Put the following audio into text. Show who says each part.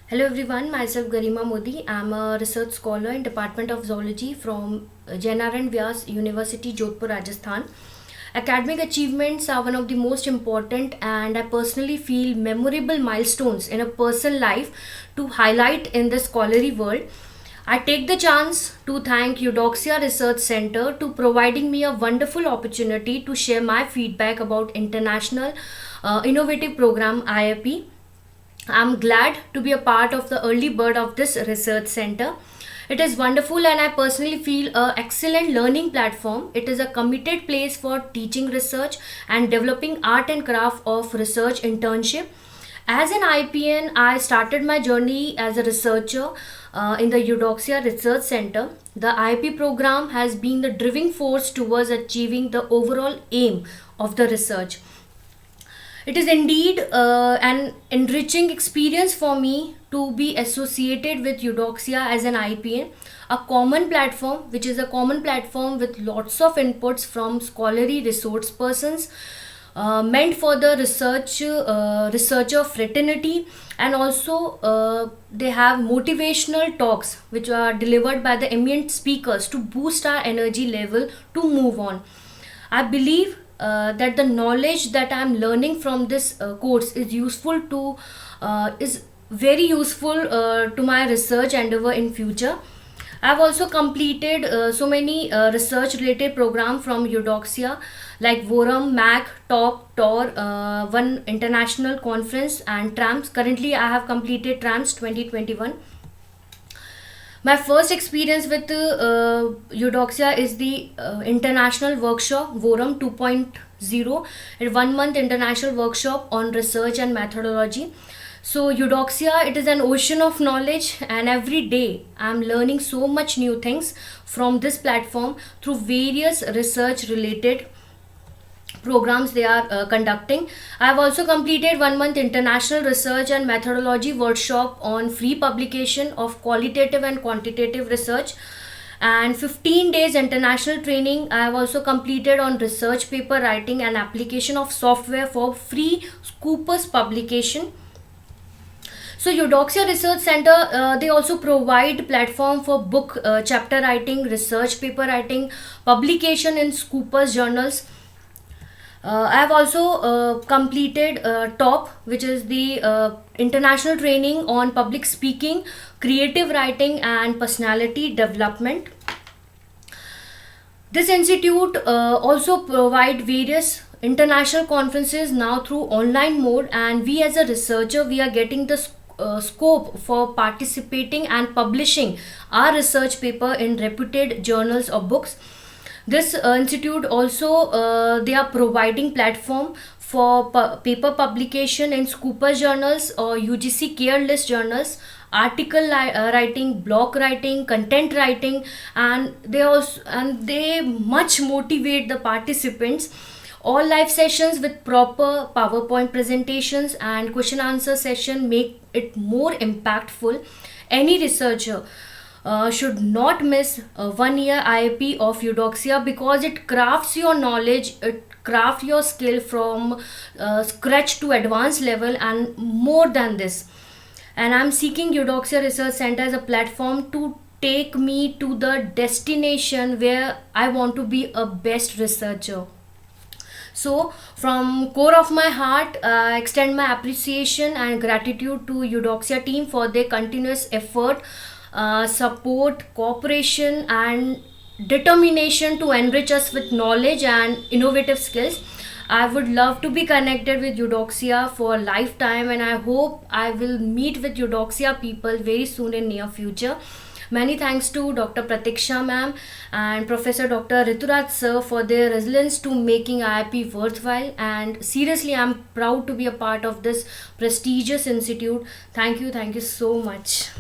Speaker 1: Hello everyone, myself Garima Modi. I'm a research scholar in Department of Zoology from Jainaran Vyas University, Jodhpur, Rajasthan. Academic achievements are one of the most important and I personally feel memorable milestones in a person's life to highlight in the scholarly world. I take the chance to thank Eudoxia Research Center to providing me a wonderful opportunity to share my feedback about International Innovative Program IIP. I'm glad to be a part of the early bird of this research center. It is wonderful and I personally feel a excellent learning platform. It is a committed place for teaching research and developing art and craft of research internship. As an IPN, I started my journey as a researcher in the Eudoxia Research Center. The IP program has been the driving force towards achieving the overall aim of the research. It is indeed an enriching experience for me to be associated with Eudoxia as an IPA, a common platform, which is a common platform with lots of inputs from scholarly resource persons, meant for the researcher fraternity, and also they have motivational talks which are delivered by the eminent speakers to boost our energy level to move on. I believe that the knowledge that I'm learning from this course is useful to is very useful to my research endeavor in future. I've also completed so many research related program from Eudoxia like Vorum, MAC, TOP, TOR, one international conference and TRAMS. Currently I have completed TRAMS 2021. My first experience with Eudoxia is the international workshop Vorum 2.0, a 1 month international workshop on research and methodology. So Eudoxia, it is an ocean of knowledge, and every day I'm learning so much new things from this platform through various research related programs they are conducting. I have also completed 1 month international research and methodology workshop on free publication of qualitative and quantitative research and 15 days international training I have also completed on research paper writing and application of software for free Scopus publication. So Eudoxia Research Center, they also provide platform for book chapter writing, research paper writing, publication in Scopus journals. I have also completed TOP, which is the international training on public speaking, creative writing, and personality development. This institute also provide various international conferences now through online mode, and we as a researcher we are getting the scope for participating and publishing our research paper in reputed journals or books. This institute also they are providing platform for paper publication in Scopus journals or UGC care list journals, article writing, blog writing, content writing, and they much motivate the participants. All live sessions with proper PowerPoint presentations and question answer session make it more impactful. Any researcher should not miss 1 year IIP of Eudoxia because it crafts your knowledge, it crafts your skill from scratch to advanced level and more than this. And I'm seeking Eudoxia Research Center as a platform to take me to the destination where I want to be a best researcher. So, from core of my heart, I extend my appreciation and gratitude to Eudoxia team for their continuous effort, support, cooperation, and determination to enrich us with knowledge and innovative skills. I would love to be connected with Eudoxia for a lifetime, and I hope I will meet with Eudoxia people very soon in near future. Many thanks to Dr. Pratiksha ma'am and Professor Dr. Rituraj sir for their resilience to making IIP worthwhile. And seriously, I'm proud to be a part of this prestigious institute. Thank you so much.